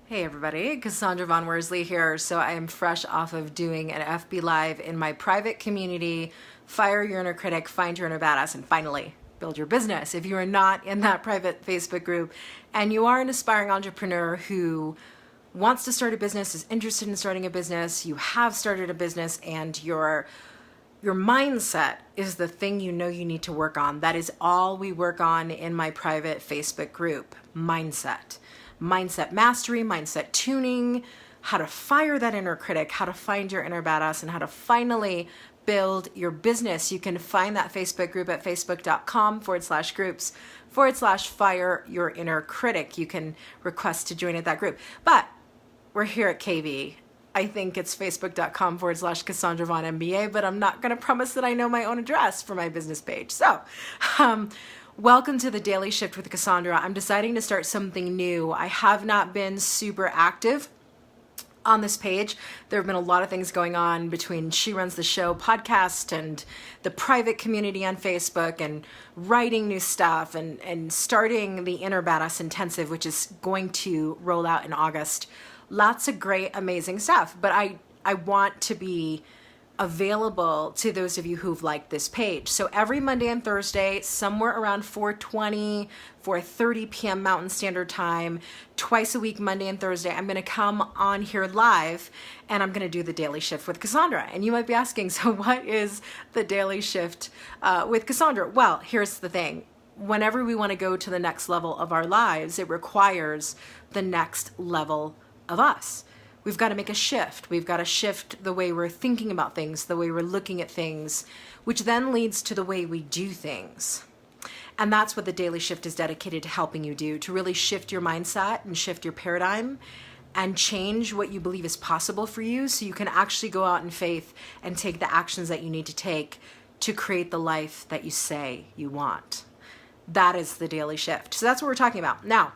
Hey everybody, Cassandra Von Worsley here. So I am fresh off of doing an FB Live in my private community, Fire Your Inner Critic, Find Your Inner Badass, and finally build your business. If you are not in that private Facebook group and you are an aspiring entrepreneur who wants to start a business, is interested in starting a business, you have started a business, and your mindset is the thing you know you need to work on. That is all we work on in my private Facebook group, mindset. Mindset mastery, mindset tuning, how to fire that inner critic, how to find your inner badass, and how to finally build your business. You can find that Facebook group at facebook.com/groups/fire your inner critic. You can request to join at that group. But we're here at KV. I think it's facebook.com/Cassandra Von MBA, but I'm not going to promise that I know my own address for my business page. So, welcome to the Daily Shift with Cassandra. I'm deciding to start something new. I have not been super active on this page. There have been a lot of things going on between She Runs the Show podcast and the private community on Facebook and writing new stuff and starting the Inner Badass Intensive, which is going to roll out in August. Lots of great, amazing stuff. But I want to be available to those of you who've liked this page. So every Monday and Thursday, somewhere around 4:20, 4:30 p.m. Mountain Standard Time, twice a week, Monday and Thursday, I'm going to come on here live and I'm going to do the Daily Shift with Cassandra. And you might be asking, so what is the Daily Shift with Cassandra? Well, here's the thing. Whenever we want to go to the next level of our lives, it requires the next level of us. We've got to make a shift. We've got to shift the way we're thinking about things, the way we're looking at things, which then leads to the way we do things. And that's what the Daily Shift is dedicated to helping you do, to really shift your mindset and shift your paradigm and change what you believe is possible for you so you can actually go out in faith and take the actions that you need to take to create the life that you say you want. That is the Daily Shift. So that's what we're talking about. Now,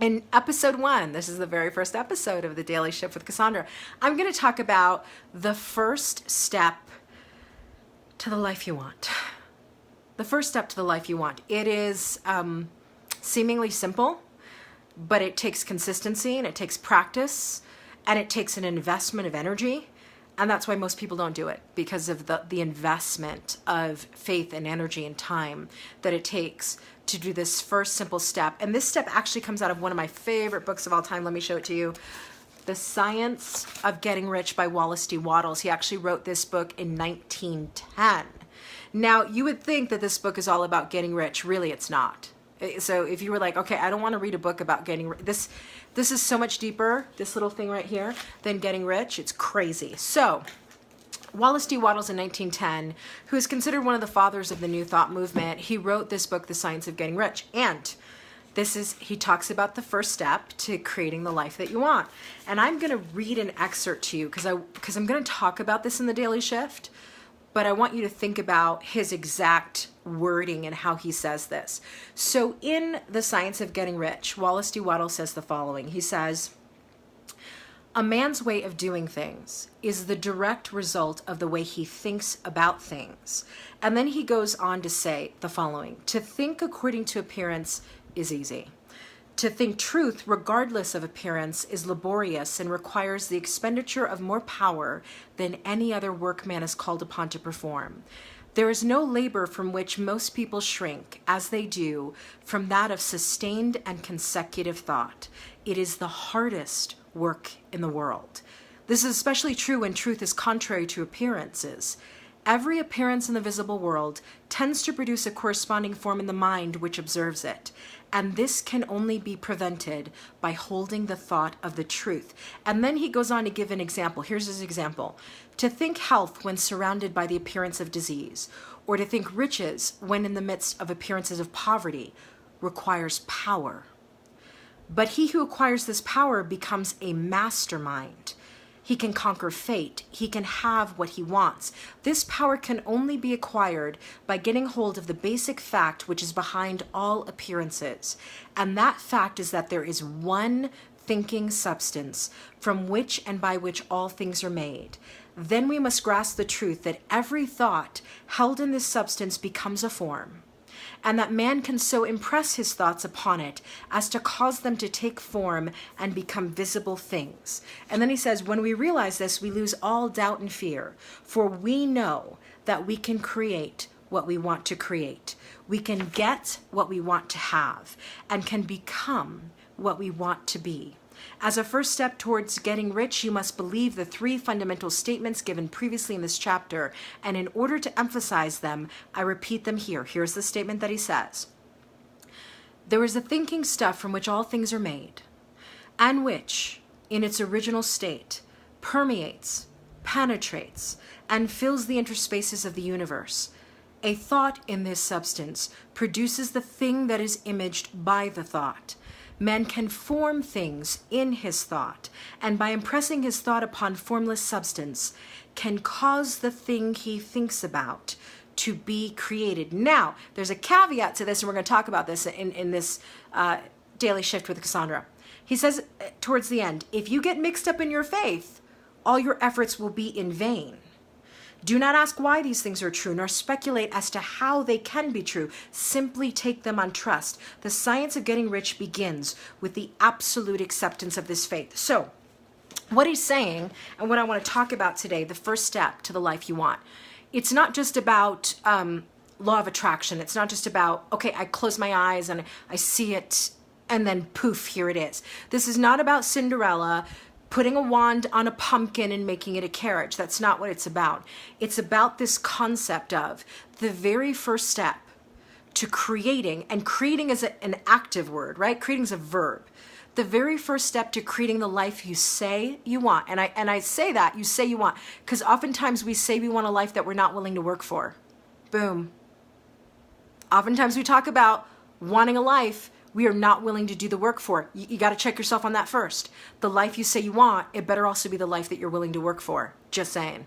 in episode 1, this is the very first episode of the Daily Shift with Cassandra, I'm going to talk about the first step to the life you want. The first step to the life you want. It is seemingly simple, but it takes consistency and it takes practice and it takes an investment of energy. And that's why most people don't do it, because of the investment of faith and energy and time that it takes to do this first simple step. And this step actually comes out of one of my favorite books of all time. Let me show it to you. The Science of Getting Rich by Wallace D. Wattles. He actually wrote this book in 1910. Now, you would think that this book is all about getting rich. Really, it's not. So if you were like, okay, I don't want to read a book about getting rich. This is so much deeper, this little thing right here, than getting rich. It's crazy. So Wallace D. Wattles in 1910, who is considered one of the fathers of the New Thought movement, he wrote this book, The Science of Getting Rich. And he talks about the first step to creating the life that you want. And I'm going to read an excerpt to you because I'm going to talk about this in the Daily Shift, but I want you to think about his exact wording and how he says this. So in The Science of Getting Rich, Wallace D. Wattles says the following. He says, "A man's way of doing things is the direct result of the way he thinks about things." And then he goes on to say the following: "To think according to appearance is easy. To think truth regardless of appearance is laborious and requires the expenditure of more power than any other work man is called upon to perform. There is no labor from which most people shrink, as they do, from that of sustained and consecutive thought. It is the hardest work in the world. This is especially true when truth is contrary to appearances. Every appearance in the visible world tends to produce a corresponding form in the mind which observes it, and this can only be prevented by holding the thought of the truth." And then he goes on to give an example. Here's his example. "To think health when surrounded by the appearance of disease, or to think riches when in the midst of appearances of poverty, requires power. But he who acquires this power becomes a mastermind. He can conquer fate. He can have what he wants. This power can only be acquired by getting hold of the basic fact which is behind all appearances. And that fact is that there is one thinking substance from which and by which all things are made. Then we must grasp the truth that every thought held in this substance becomes a form. and that man can so impress his thoughts upon it as to cause them to take form and become visible things. And then he says, when we realize this, we lose all doubt and fear, for we know that we can create what we want to create. We can get what we want to have and can become what we want to be. As a first step towards getting rich, you must believe the 3 fundamental statements given previously in this chapter, and in order to emphasize them, I repeat them here. Here's the statement that he says. There is a thinking stuff from which all things are made, and which, in its original state, permeates, penetrates, and fills the interspaces of the universe. A thought in this substance produces the thing that is imaged by the thought. Man can form things in his thought, and by impressing his thought upon formless substance, can cause the thing he thinks about to be created. Now, there's a caveat to this, and we're going to talk about this in this Daily Shift with Cassandra. He says towards the end, if you get mixed up in your faith, all your efforts will be in vain. Do not ask why these things are true, nor speculate as to how they can be true. Simply take them on trust. The science of getting rich begins with the absolute acceptance of this faith. So, what he's saying, and what I want to talk about today, the first step to the life you want, it's not just about law of attraction. It's not just about, okay, I close my eyes and I see it, and then poof, here it is. This is not about Cinderella putting a wand on a pumpkin and making it a carriage. That's not what it's about. It's about this concept of the very first step to creating, and creating is an active word, right? Creating is a verb. The very first step to creating the life you say you want. And I say that, you say you want, because oftentimes we say we want a life that we're not willing to work for. Boom. Oftentimes we talk about wanting a life we are not willing to do the work for. You got to check yourself on that first. The life you say you want, it better also be the life that you're willing to work for. Just saying.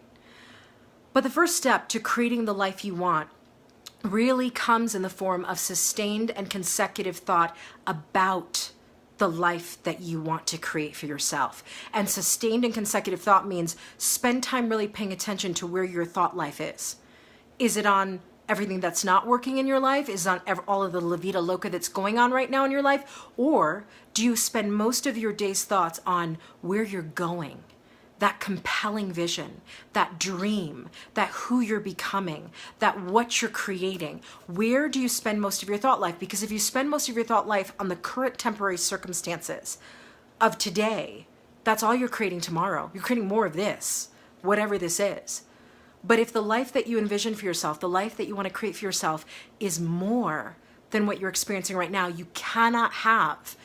But the first step to creating the life you want really comes in the form of sustained and consecutive thought about the life that you want to create for yourself. And sustained and consecutive thought means spend time really paying attention to where your thought life is. Is it on everything that's not working in your life? Is on all of the La Vida Loca that's going on right now in your life? Or do you spend most of your day's thoughts on where you're going, that compelling vision, that dream, that who you're becoming, that what you're creating? Where do you spend most of your thought life? Because if you spend most of your thought life on the current temporary circumstances of today, that's all you're creating tomorrow. You're creating more of this, whatever this is. But if the life that you envision for yourself, the life that you want to create for yourself is more than what you're experiencing right now, you cannot have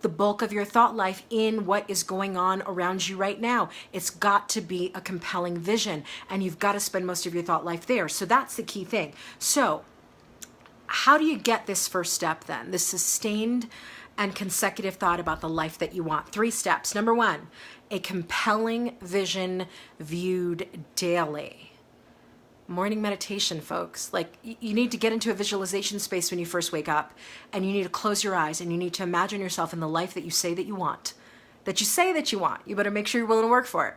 the bulk of your thought life in what is going on around you right now. It's got to be a compelling vision, and you've got to spend most of your thought life there. So that's the key thing. So how do you get this first step then? This sustained and consecutive thought about the life that you want. 3 steps. Number 1, a compelling vision viewed daily. Morning meditation, folks. Like, you need to get into a visualization space when you first wake up, and you need to close your eyes, and you need to imagine yourself in the life that you say that you want. That you say that you want. You better make sure you're willing to work for it.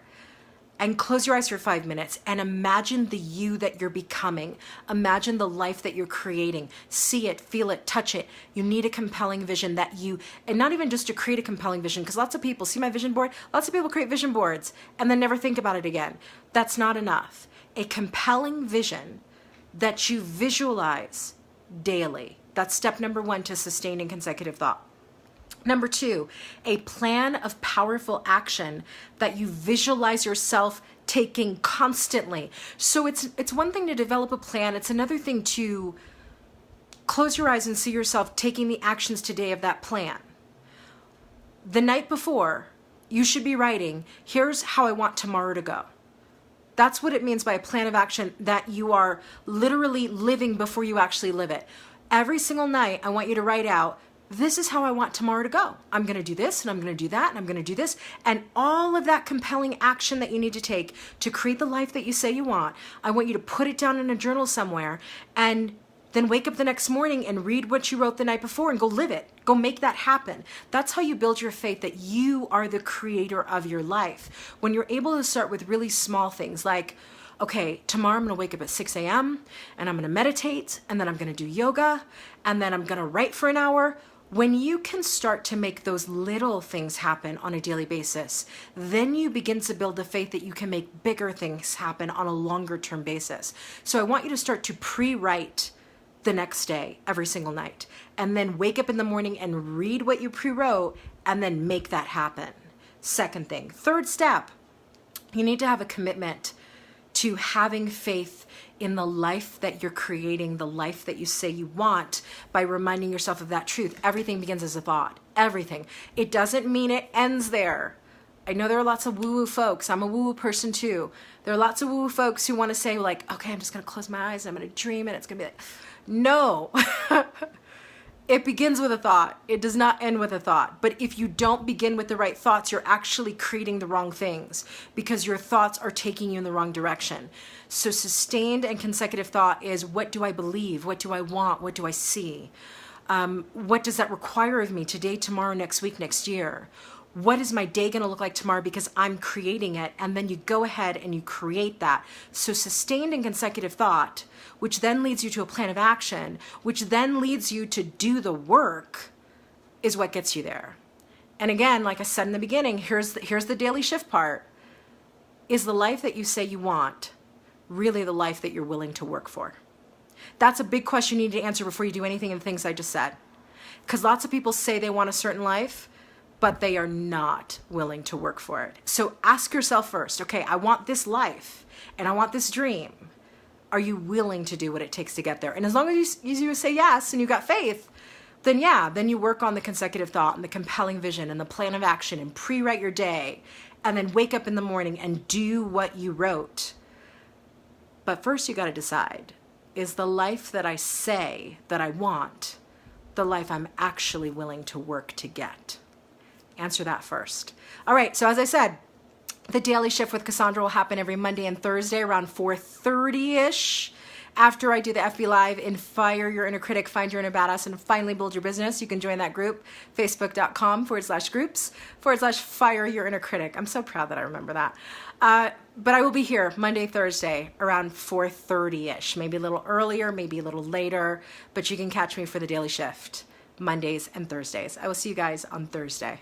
And close your eyes for 5 minutes and imagine the you that you're becoming. Imagine the life that you're creating. See it, feel it, touch it. You need a compelling vision that you, and not even just to create a compelling vision, because lots of people, see my vision board? Lots of people create vision boards and then never think about it again. That's not enough. A compelling vision that you visualize daily. That's step number 1 to sustain and consecutive thought. Number 2, a plan of powerful action that you visualize yourself taking constantly. So it's one thing to develop a plan. It's another thing to close your eyes and see yourself taking the actions today of that plan. The night before, you should be writing, here's how I want tomorrow to go. That's what it means by a plan of action, that you are literally living before you actually live it. Every single night, I want you to write out, this is how I want tomorrow to go. I'm going to do this, and I'm going to do that, and I'm going to do this. And all of that compelling action that you need to take to create the life that you say you want, I want you to put it down in a journal somewhere, and then wake up the next morning and read what you wrote the night before and go live it. Go make that happen. That's how you build your faith that you are the creator of your life. When you're able to start with really small things like, okay, tomorrow I'm going to wake up at 6 a.m. and I'm going to meditate, and then I'm going to do yoga, and then I'm going to write for an hour. When you can start to make those little things happen on a daily basis, then you begin to build the faith that you can make bigger things happen on a longer term basis. So I want you to start to pre-write the next day, every single night, and then wake up in the morning and read what you pre-wrote and then make that happen. Second thing. Third step, you need to have a commitment to having faith in the life that you're creating, the life that you say you want, by reminding yourself of that truth. Everything begins as a thought. Everything. It doesn't mean it ends there. I know there are lots of woo-woo folks. I'm a woo-woo person too. There are lots of woo-woo folks who want to say like, okay, I'm just going to close my eyes and I'm going to dream and it's going to be like, no. It begins with a thought. It does not end with a thought. But if you don't begin with the right thoughts, you're actually creating the wrong things because your thoughts are taking you in the wrong direction. So sustained and consecutive thought is, what do I believe? What do I want? What do I see? What does that require of me today, tomorrow, next week, next year? What is my day going to look like tomorrow because I'm creating it? And then you go ahead and you create that. So sustained and consecutive thought, which then leads you to a plan of action, which then leads you to do the work, is what gets you there. And again, like I said in the beginning, here's the daily shift part. Is the life that you say you want really the life that you're willing to work for? That's a big question you need to answer before you do anything of the things I just said. Because lots of people say they want a certain life, but they are not willing to work for it. So ask yourself first, okay, I want this life and I want this dream. Are you willing to do what it takes to get there? And as long as you say yes and you got faith, then yeah, then you work on the consecutive thought and the compelling vision and the plan of action and pre-write your day and then wake up in the morning and do what you wrote. But first you got to decide, is the life that I say that I want the life I'm actually willing to work to get? Answer that first. All right, so as I said, the Daily Shift with Cassandra will happen every Monday and Thursday around 4:30-ish. After I do the FB Live in Fire Your Inner Critic, Find Your Inner Badass, and Finally Build Your Business, you can join that group, facebook.com/groups/Fire Your Inner Critic. I'm so proud that I remember that. But I will be here Monday, Thursday around 4:30-ish, maybe a little earlier, maybe a little later, but you can catch me for the Daily Shift Mondays and Thursdays. I will see you guys on Thursday.